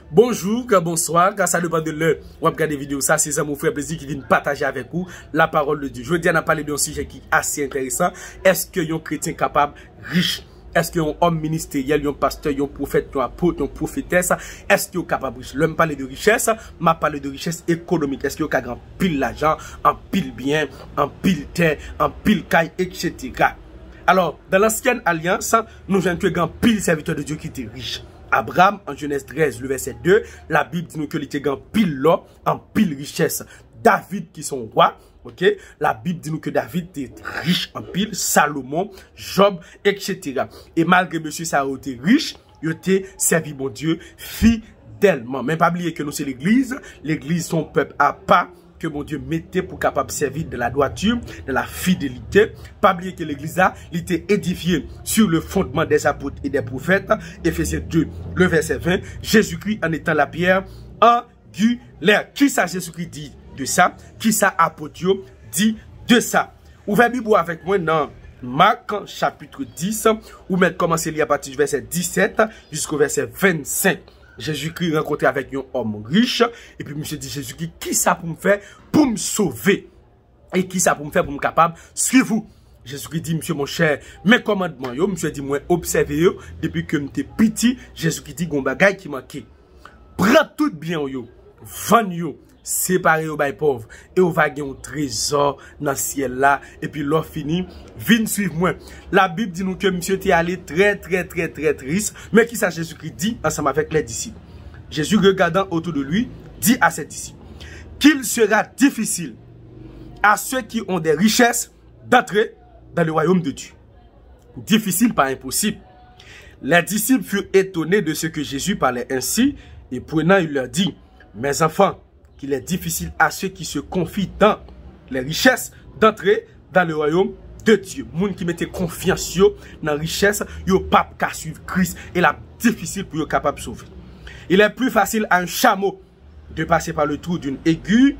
Bonjour, bonsoir, grâce à dépend de l'heure où vous regardez vidéo, ça c'est mon frère plaisir qui vient partager avec vous la parole de Dieu. Je veux dire, on a parlé d'un sujet qui est assez intéressant. Est-ce que un chrétien capable, riche, est-ce qu'un homme ministériel, un pasteur, un prophète, un apôtre, un prophétesse, est-ce qu'il est capable de riche? L'homme parle de richesse, m'a parlé de richesse économique. Est-ce qu'il y a grand pile l'argent, en pile bien, en pile terre, en pile caille, etc. Alors, dans l'ancienne alliance, nous avons un grand pile serviteur de Dieu qui était riche. Abraham, en Genèse 13, le verset 2, la Bible dit nous que il était grand pile là, en pile richesse. David qui sont roi, ok? La Bible dit nous que David était riche en pile, Salomon, Job, etc. Et malgré monsieur ça a été riche, il était servi bon Dieu fidèlement. Mais pas oublier que nous c'est l'église son peuple à part que mon Dieu mettait pour capable servir de la droiture, de la fidélité. Pas oublier que l'église a été édifiée sur le fondement des apôtres et des prophètes. Éphésiens 2, le verset 20. Jésus-Christ en étant la pierre angulaire. Qui ça Jésus-Christ dit de ça? Qui ça apôtre dit de ça? Ouvrez Bible avec moi dans Marc chapitre 10, ou même commencer lire à partir du verset 17 jusqu'au verset 25. Jésus-Christ rencontré avec un homme riche. Et puis, monsieur dit Jésus-Christ, qui ça pour me faire pour me sauver? Et qui ça pour me faire pour me capable? Suivez-vous. Jésus-Christ dit, monsieur mon cher, mes commandements, yo, monsieur dit, moi, observez yo, depuis que m'étais petit, Jésus-Christ dit, gon bagay qui manquait. Prends tout bien yo, vend yo, séparez au bail pauvre, et on va gagner un trésor dans le ciel là, et puis l'or fini, viens suivre moi. La Bible dit nous que monsieur était allé très triste, mais qui ça Jésus-Christ dit ensemble avec les disciples. Jésus regardant autour de lui, dit à ses disciples, qu'il sera difficile à ceux qui ont des richesses d'entrer dans le royaume de Dieu. Difficile, pas impossible. Les disciples furent étonnés de ce que Jésus parlait ainsi, et prenant, il leur dit, mes enfants, qu'il est difficile à ceux qui se confient dans les richesses d'entrer dans le royaume de Dieu. Moun qui mettait confiance dans la richesse, yo pas qu'à suivre Christ. Et là, difficile pour yo capable de sauver. Il est plus facile à un chameau de passer par le trou d'une aiguille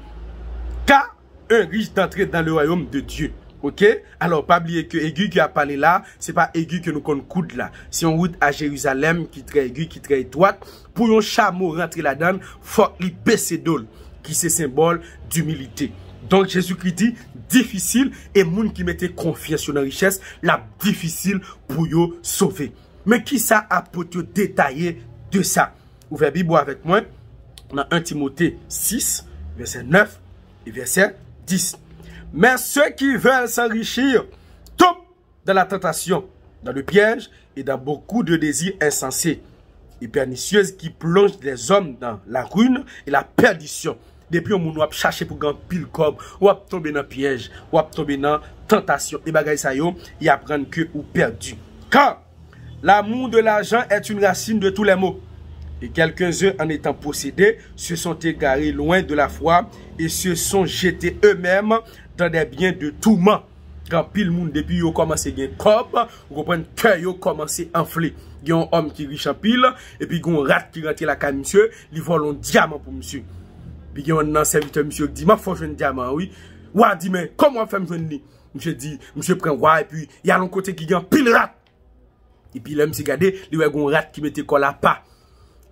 qu'à un riche d'entrer dans le royaume de Dieu. Ok? Alors, pas oublier que aiguille qui a parlé là, c'est pas aiguille que nous connaissons coude là. Si on route à Jérusalem, qui est très aiguille, qui est très étroite, pour un chameau rentrer là-dedans, faut qu'il baisse d'eau, qui c'est symbole d'humilité. Donc, Jésus-Christ dit, difficile, et moun qui mettait confiance sur la richesse, la difficile pour yo sauver. Mais qui ça a pour te détailler de ça? Ouvrez Bible avec moi, dans 1 Timothée 6, verset 9 et verset 10. Mais ceux qui veulent s'enrichir tombent dans la tentation, dans le piège et dans beaucoup de désirs insensés et pernicieuses qui plongent les hommes dans la ruine et la perdition. Depuis on va chercher pour gagner pile cob, ou va tomber dans piège, ou va tomber dans tentation. Et bagay ça yo, y apprendre que ou perdu. Car l'amour de l'argent est une racine de tous les maux. Et quelques-uns en étant possédés se sont égarés loin de la foi et se sont jetés eux-mêmes dans des biens de tourment. Quand pile monde depuis yo commencé gagner cob, vous comprenez que yo commencé enfler. Il y a un homme qui riche en pile et puis il y a un rat qui rentre la caille monsieur, il vole un diamant pour monsieur. Puis il y a un serviteur monsieur qui dit "Ma faut jouer un diamant oui." Ouah dit "Mais comment faire me joindre lui?" Monsieur dit "Monsieur prend roi et puis il y a un côté qui a pile rat." Et puis là monsieur regardé, il y a un rat qui mettait colle à pas.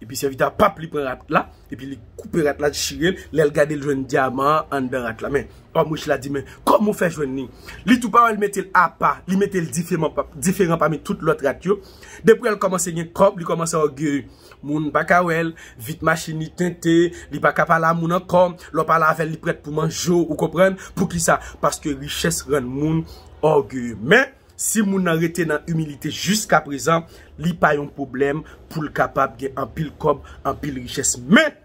Et puis serviteur pape li prend rat là et puis il coupe rat là de chirel, il regarde le joindre diamant en dedans rat là mais homme la dit "Mais comment faire joindre lui?" Li tout pas il mettait à pas, il mettait le différent parmi toute l'autre rat yo. Depuis elle commence à gagner cob, il commence à orgueil. Moun pa ka wel, vite machine li tente, li pa ka parler moun encore, l'on parle avec li prête pour manger ou comprendre pour qui ça parce que richesse rend moun orgueilleux. Mais si moun arrêté dans humilité jusqu'à présent, li pa un problème pour le capable gen en pile cob, en pile richesse. Mais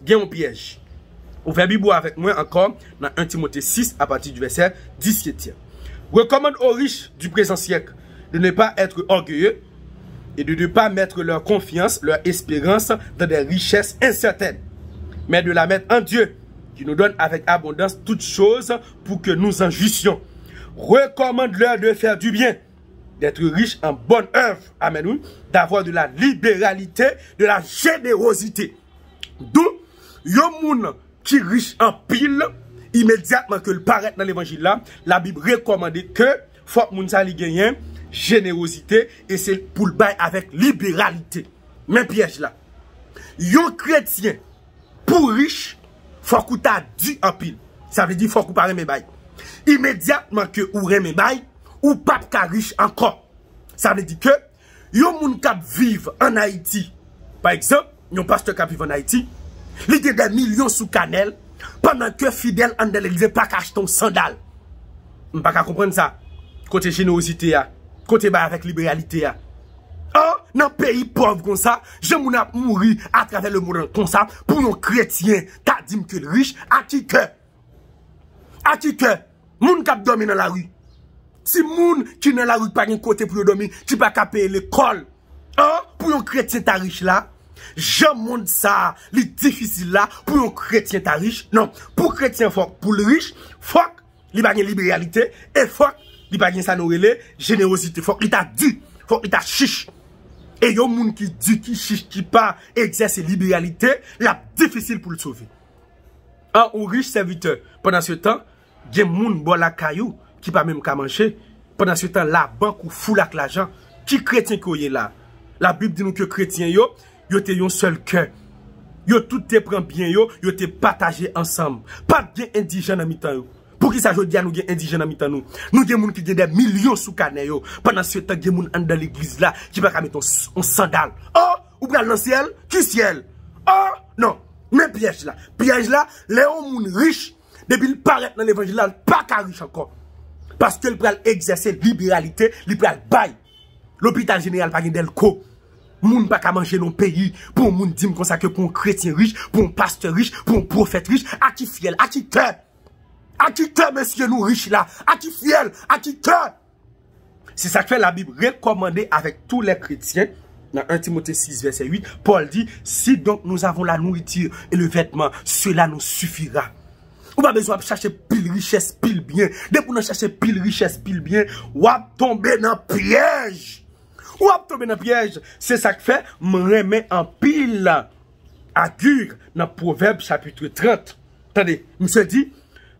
gen un piège. Ouvrez Bible avec moi encore dans 1 Timothée 6 à partir du verset 17. Recommande aux riches du présent siècle de ne pas être orgueilleux et de ne pas mettre leur confiance, leur espérance dans des richesses incertaines, mais de la mettre en Dieu, qui nous donne avec abondance toutes choses pour que nous en jouissions. Recommande-leur de faire du bien, d'être riches en bonne œuvre, amen, d'avoir de la libéralité, de la générosité. D'où, yon moun qui riche en pile, immédiatement que le paraît dans l'évangile là, la Bible recommande que faut moun sa li genyen générosité et c'est pour le bail avec libéralité. Mais piège là. yon chrétien, pour riche, faut qu'on t'a dû en pile. Ça veut dire faut qu'on parle mes bails. Immédiatement que ou remet bail, ou pas ka riche encore. Ça veut dire que, yon moun kap vive en Haïti, par exemple, yon pasteur kap vive en Haïti, il y a des millions sous canel, pendant que fidèle en de l'église pas cache ton sandal. On pas comprendre ça. Côté générosité, côté bas avec libéralité. Oh, dans un pays pauvre comme ça, je m'en a mouru à travers le monde comme ça, pour un chrétien, t'as dit que le riche, à qui que? À qui que? Moun kap dormi dans la rue. Si moun qui dans la rue pas un côté pour dormir, qui pas qu'à payer l'école. Oh, pour un chrétien ta riche là, je montre ça, les difficile là, pour un chrétien ta riche. Non, pour chrétien faut pour le riche, faut il pas une libéralité et faut il pas une ça nous relé générosité, faut il t'a dû, faut il t'a chiche. Et yon moun qui dit qui chiche qui pas exerce libéralité, la difficile pour le sauver. Un ou riche serviteur pendant ce temps, gen moun bon la caillou qui pas même qu'à manger. Pendant ce temps, la banque ou fou avec l'argent. Qui chrétien qui est là? La Bible dit nous que chrétien yo te yon seul cœur. Yo tout te prend bien yo te partagé ensemble. Pas bien indigène en mi-temps yo. Pour qui ça je dis à nous gen indigène en mi-temps nous? Nous gen moun qui gen des millions sous canet yo. Pendant ce temps, gen moun en dans l'église là qui pas ka mettre on sandal. Oh, ou pral dans ciel? Qui ciel? Oh, non. Mais piège là, les moun riche depuis il paraît dans l'évangile là, pas ka riche encore. Parce que le pral exercer libéralité, il pral bail. L'hôpital général pas gen delco. Moun pas ka manger dans pays pour moun dim comme ça que pour un chrétien riche, pour un pasteur riche, pour un prophète riche, à qui fiel, à qui cœur. À qui cœur monsieur nous riches là, à qui fiel, à qui cœur. C'est ça que fait la Bible recommandée avec tous les chrétiens. Dans 1 Timothée 6 verset 8, Paul dit, si donc nous avons la nourriture et le vêtement, cela nous suffira. Ou pas besoin de chercher pile richesse, pile bien. Dès qu'on chercher pile richesse, pile bien, ou à tomber dans piège. Ou à tomber dans piège. C'est ça que fait, me remet en pile. Agur, dans Proverbe chapitre 30. Attendez, monsieur dit,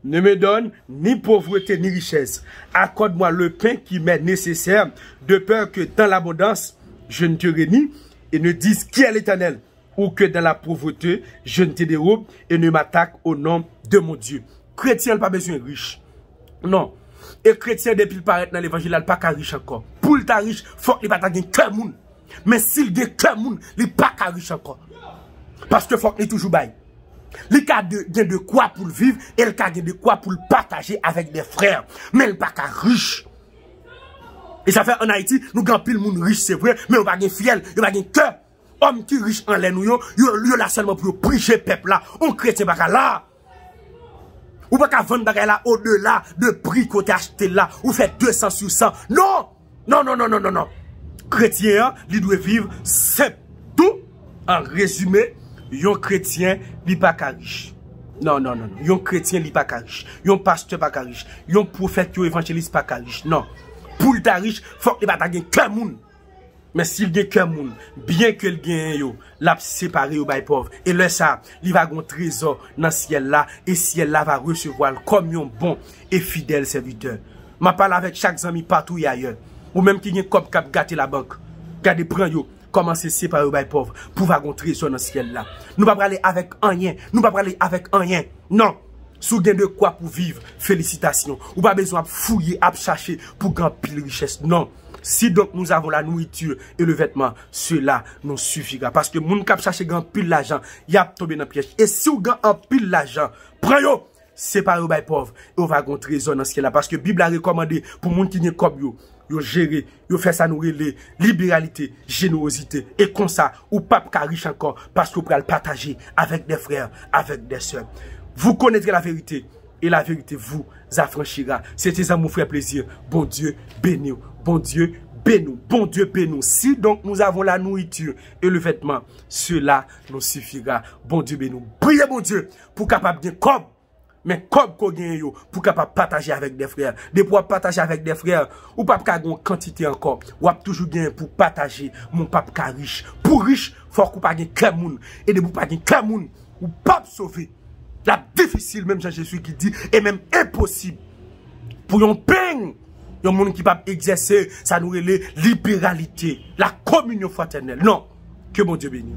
ne me donne ni pauvreté ni richesse. Accorde-moi le pain qui m'est nécessaire, de peur que dans l'abondance, je ne te réunis et ne dise qui est l'Éternel. Ou que dans la pauvreté, je ne te dérobe et ne m'attaque au nom de mon Dieu. Chrétien n'a pas besoin de riche. Non. Et chrétien, depuis qu'il paraît dans l'évangile, il n'a pas qu'à riche encore. Pour le riche, il faut qu'il ait un cœur moun. Mais s'il a un cœur moun, il n'a pas qu'à riche encore. Parce que faut qu'il toujours bail. Il a de quoi pour le vivre et il a de quoi pour le partager avec des frères. Mais il n'a pas qu'à riche. Et ça fait en Haïti, nous avons pile moun riche, c'est vrai, mais on n'a pas de fiel, on n'a pas de cœur. Homme qui riche en l'air, yo là seulement pour prêcher peuple là. On chrétien pas là. Ou pas qu'à vendre bagay là au-delà de prix qu'on t'a acheté là. Ou fait 200 sur 100. Non! Non. Chrétien, il doit vivre, c'est tout. En résumé, yon chrétien, il pas riche. Non. Yon chrétien, il pas riche. Yon pasteur pas riche. Yon prophète, yon évangéliste pas riche. Non. Pour le riche, faut qu'il pas gagner qu'un moun. Mais s'il gagne qu'un moun, bien que le gagne yo, l'a séparé au bail pauvre. Et là ça, il va avoir un trésor dans le ciel là, et ciel là va recevoir comme un bon et fidèle serviteur. Ma parle avec chaque ami partout et ailleurs. Ou même qui gagne comme cap gâter la banque. Gardez prend yo, commencez à séparer au bail pauvre pour avoir un trésor dans le ciel là. Nous pas parler avec rien, Non. Si vous avez de quoi pour vivre, félicitations. Ou pas besoin de fouiller, de chercher pour gagner pile richesse. Non. Si donc nous avons la nourriture et le vêtement, cela nous suffira. Parce que moun kap chercher grand pile l'argent, y a tombé dans piège. Et si vous gagnez un pile l'argent, prenez yo, séparez au bail pauvre, et on va gagner trésor dans ce qu'il a. Parce que la Bible a recommandé pour moun qui n'y comme yo gérer, yo fait ça nourrir les libéralité, générosité. Et comme ça, ou pas riche encore, parce que vous pouvez le partager avec des frères, avec des sœurs. Vous connaîtrez la vérité. Et la vérité vous affranchira. C'était ça mon frère plaisir. Bon Dieu, bénis. Bon Dieu, bénis. Bon Dieu, bénis. Si donc nous avons la nourriture et le vêtement, cela nous suffira. Bon Dieu, bénis. Priez bon Dieu pour capable bien comme. Mais comme qu'on gagne yo, pour capable partager avec des frères. Des pour partager avec des frères, ou pas une quantité encore. Ou toujours gagner pour partager mon pape riche. Pour riche, faut qu'on pas gagner qu'un moun. Et de pour pas gagner qu'un moun, ou pas sauver. La difficile, même Jean-Jésus qui dit, et même impossible. Pour un pain, il y a un monde qui peut exercer, ça nous relève libéralité, la communion fraternelle. Non, que mon Dieu bénisse.